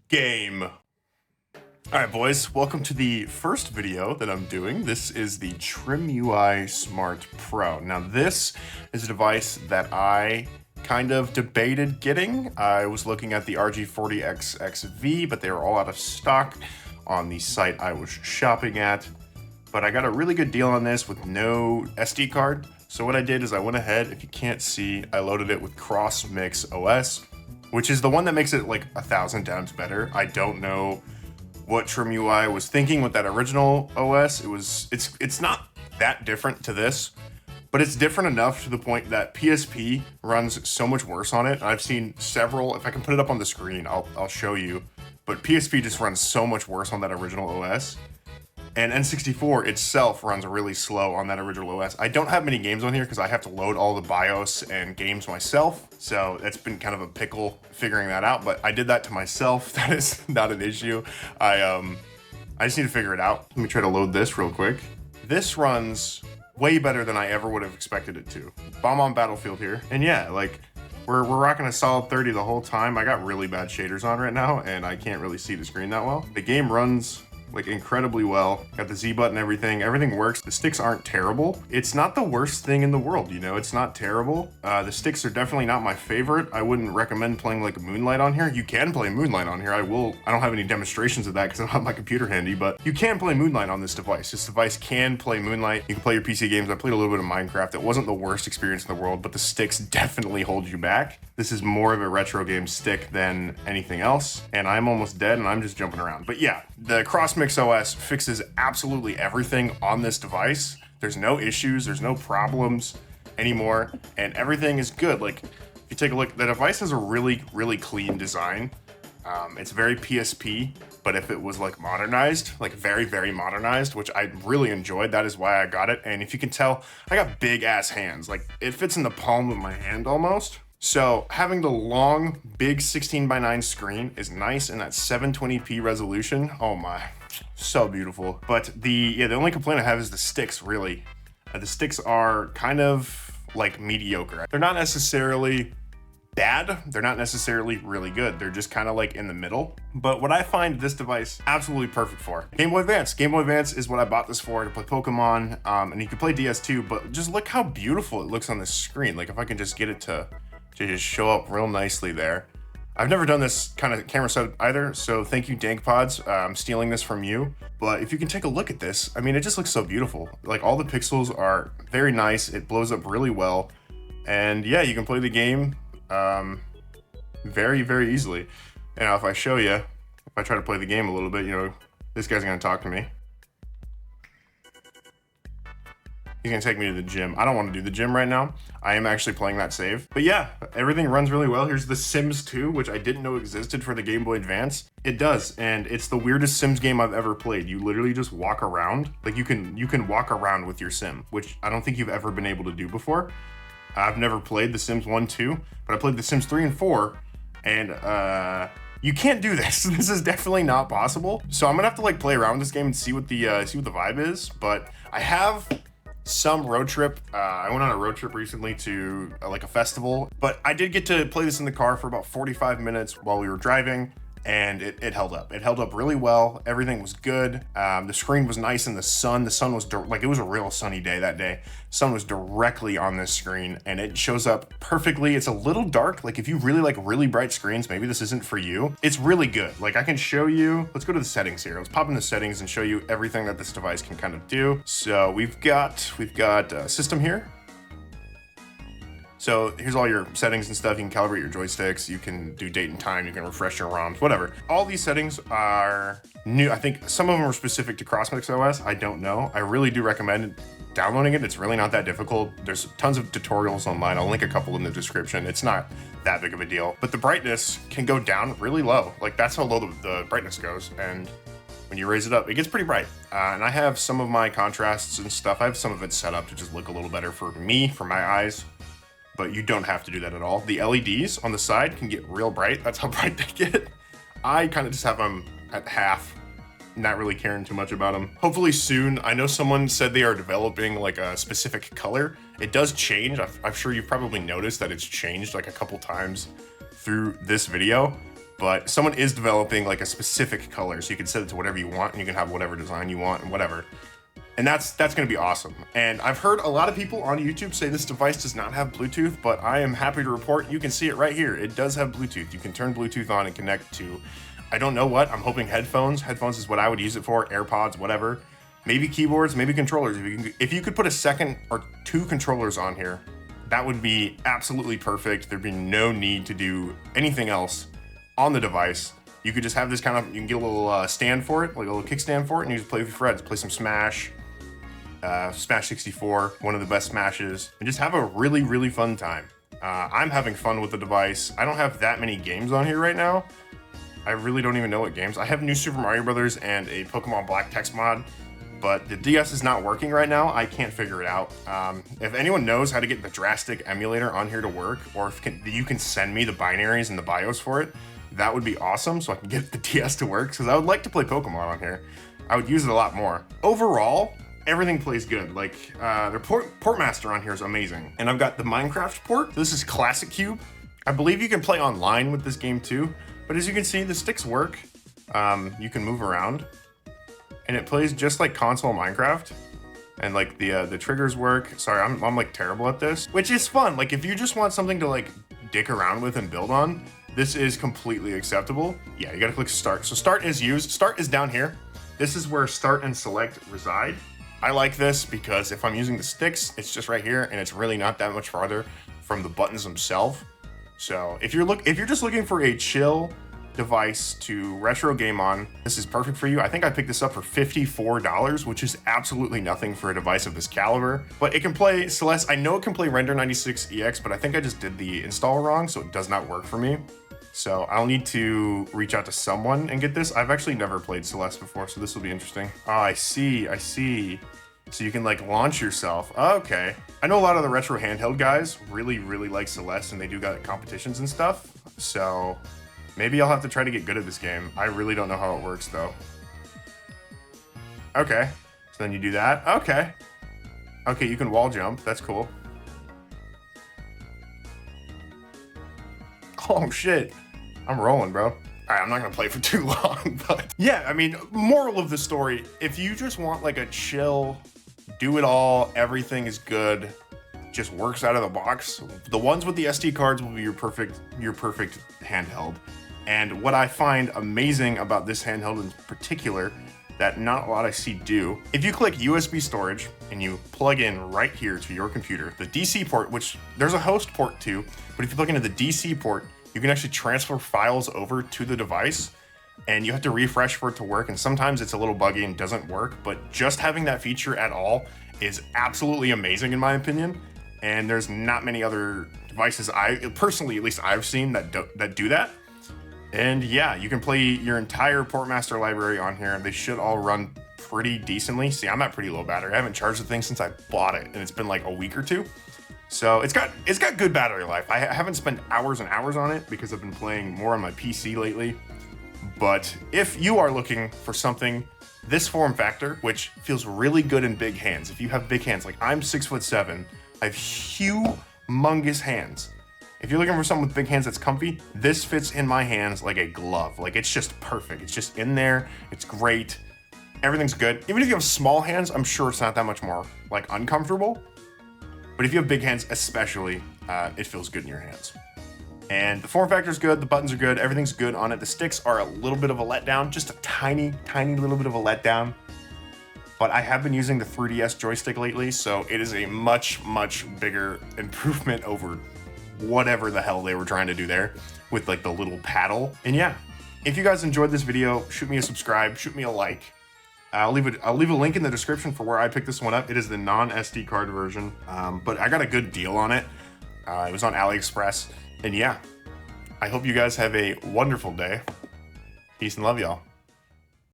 Game. All right, boys, welcome to the first video that I'm doing. This is the TRIMUI Smart Pro. Now, this is a device that I kind of debated getting. I was looking at the RG40XXV, but they were all out of stock on the site I was shopping at. But I got a really good deal on this with no SD card. So what I did is I went ahead, if you can't see, I loaded it with Cross Mix OS, which is the one that makes it like 1,000 times better. I don't know what TRIMUI was thinking with that original OS. It's not that different to this, but it's different enough to the point that PSP runs so much worse on it. I've seen several, if I can put it up on the screen, I'll show you, but PSP just runs so much worse on that original OS. And N64 itself runs really slow on that original OS. I don't have many games on here because I have to load all the BIOS and games myself. So it's been kind of a pickle figuring that out, but I did that to myself. That is not an issue. I just need to figure it out. Let me try to load this real quick. This runs way better than I ever would have expected it to. Bomb on Battlefield here. And yeah, like we're rocking a solid 30 the whole time. I got really bad shaders on right now and I can't really see the screen that well. The game runs like incredibly well. Got the Z button, everything works. The sticks aren't terrible. It's not the worst thing in the world, you know, it's not terrible. The sticks are definitely not my favorite. I wouldn't recommend playing like Moonlight on here. You can play Moonlight on here. I don't have any demonstrations of that because I don't have my computer handy, but you can play Moonlight on this device. This device can play Moonlight. You can play your PC games. I played a little bit of Minecraft. It wasn't the worst experience in the world, but the sticks definitely hold you back. This is more of a retro game stick than anything else, and I'm almost dead and I'm just jumping around. But yeah, the Cross Mix OS fixes absolutely everything on this device. There's no issues, there's no problems anymore, and everything is good. Like, if you take a look, the device has a really, really clean design. It's very PSP, but if it was like modernized, like very, very modernized, which I really enjoyed, that is why I got it. And if you can tell, I got big ass hands. Like, it fits in the palm of my hand almost. So having the long, big 16:9 screen is nice in that 720p resolution. Oh my, so beautiful. But the only complaint I have is the sticks, really. The sticks are kind of like mediocre. They're not necessarily bad, they're not necessarily really good. They're just kind of like in the middle. But what I find this device absolutely perfect for, Game Boy Advance. Game Boy Advance is what I bought this for, to play Pokemon, and you can play DS too, but just look how beautiful it looks on this screen. Like, if I can just get it to just show up real nicely there. I've never done this kind of camera setup either, so thank you, DankPods. I'm stealing this from you. But if you can take a look at this, I mean, it just looks so beautiful. Like, all the pixels are very nice. It blows up really well. And yeah, you can play the game very, very easily. And now if I show you, if I try to play the game a little bit, you know, this guy's gonna talk to me. He's gonna take me to the gym. I don't want to do the gym right now. I am actually playing that save. But yeah, everything runs really well. Here's the Sims 2, which I didn't know existed for the Game Boy Advance. It does, and it's the weirdest Sims game I've ever played. You literally just walk around. Like, you can walk around with your sim, which I don't think you've ever been able to do before. I've never played the Sims 1, 2, but I played the Sims 3 and 4, and you can't do this. This is definitely not possible. So I'm gonna have to like play around with this game and see what the vibe is. But I have some road trip. I went on a road trip recently to like a festival, but I did get to play this in the car for about 45 minutes while we were driving, and it held up. It held up really well. Everything was good. The screen was nice in the sun. The sun was like, it was a real sunny day that day. Sun was directly on this screen and it shows up perfectly. It's a little dark. Like, if you really like really bright screens, maybe this isn't for you. It's really good. Like, I can show you, let's go to the settings here. Let's pop in the settings and show you everything that this device can kind of do. So we've got system here. So here's all your settings and stuff. You can calibrate your joysticks, you can do date and time, you can refresh your ROMs, whatever. All these settings are new. I think some of them are specific to CrossMix OS. I don't know. I really do recommend downloading it. It's really not that difficult. There's tons of tutorials online. I'll link a couple in the description. It's not that big of a deal. But the brightness can go down really low. Like, that's how low the brightness goes. And when you raise it up, it gets pretty bright. And I have some of my contrasts and stuff. I have some of it set up to just look a little better for me, for my eyes. But you don't have to do that at all. The LEDs on the side can get real bright. That's how bright they get. I kind of just have them at half, not really caring too much about them. Hopefully soon. I know someone said they are developing like a specific color. It does change. I'm sure you've probably noticed that it's changed like a couple times through this video. but someone is developing like a specific color, so you can set it to whatever you want, and you can have whatever design you want and whatever. And that's gonna be awesome. And I've heard a lot of people on YouTube say this device does not have Bluetooth, but I am happy to report you can see it right here. It does have Bluetooth. You can turn Bluetooth on and connect to, I don't know what, I'm hoping headphones. Headphones is what I would use it for, AirPods, whatever. Maybe keyboards, maybe controllers. If you could put a second or 2 controllers on here, that would be absolutely perfect. There'd be no need to do anything else on the device. You could just have this kind of, you can get a little stand for it, like a little kickstand for it, and you just play with your friends, play some Smash, Smash 64, one of the best Smashes, and just have a really, really fun time. I'm having fun with the device. I don't have that many games on here right now. I really don't even know what games. I have New Super Mario Brothers and a Pokemon Black text mod, but the DS is not working right now. I can't figure it out. If anyone knows how to get the Drastic emulator on here to work, or if you can send me the binaries and the BIOS for it, that would be awesome, so I can get the DS to work, because I would like to play Pokemon on here. I would use it a lot more. Overall, everything plays good. Like, their Portmaster on here is amazing. And I've got the Minecraft port. This is Classic Cube. I believe you can play online with this game too, but as you can see, the sticks work. You can move around, and it plays just like console Minecraft. And like the triggers work. Sorry, I'm like terrible at this, which is fun. Like if you just want something to like dick around with and build on, this is completely acceptable. Yeah, you gotta click start. So start is used. Start is down here. This is where start and select reside. I like this because if I'm using the sticks, it's just right here, and it's really not that much farther from the buttons themselves. So if you're just looking for a chill device to retro game on, this is perfect for you. I think I picked this up for $54, which is absolutely nothing for a device of this caliber. But it can play Celeste. I know it can play Render 96 EX, but I think I just did the install wrong, so it does not work for me. So I'll need to reach out to someone and get this. I've actually never played Celeste before, so this will be interesting. Oh, I see. So you can like launch yourself. Okay. I know a lot of the retro handheld guys really, really like Celeste, and they do got competitions and stuff. So maybe I'll have to try to get good at this game. I really don't know how it works though. Okay. So then you do that. Okay. Okay, you can wall jump. That's cool. Oh shit. I'm rolling, bro. All right, I'm not gonna play for too long, but yeah, I mean, moral of the story, if you just want like a chill, do it all, everything is good, just works out of the box, the ones with the SD cards will be your perfect handheld. And what I find amazing about this handheld in particular, that not a lot I see do, if you click USB storage and you plug in right here to your computer, the DC port, which there's a host port too, but if you plug into the DC port, you can actually transfer files over to the device, and you have to refresh for it to work, and sometimes it's a little buggy and doesn't work, but just having that feature at all is absolutely amazing in my opinion, and there's not many other devices personally, at least I've seen, that do that. And yeah, you can play your entire Portmaster library on here, and they should all run pretty decently. See, I'm at pretty low battery. I haven't charged the thing since I bought it, and it's been like a week or two. So it's got good battery life. I haven't spent hours and hours on it because I've been playing more on my PC lately. But if you are looking for something this form factor, which feels really good in big hands, if you have big hands, like I'm 6'7", I have humongous hands. If you're looking for something with big hands that's comfy, this fits in my hands like a glove. Like it's just perfect. It's just in there. It's great. Everything's good. Even if you have small hands, I'm sure it's not that much more like uncomfortable. But if you have big hands especially, it feels good in your hands. And the form factor is good, the buttons are good, everything's good on it. The sticks are a little bit of a letdown, just a tiny, tiny little bit of a letdown. But I have been using the 3DS joystick lately, so it is a much, much bigger improvement over whatever the hell they were trying to do there with like the little paddle. And yeah, if you guys enjoyed this video, shoot me a subscribe, shoot me a like. I'll leave a link in the description for where I picked this one up. It is the non-SD card version, but I got a good deal on it. It was on AliExpress, and yeah, I hope you guys have a wonderful day. Peace and love, y'all.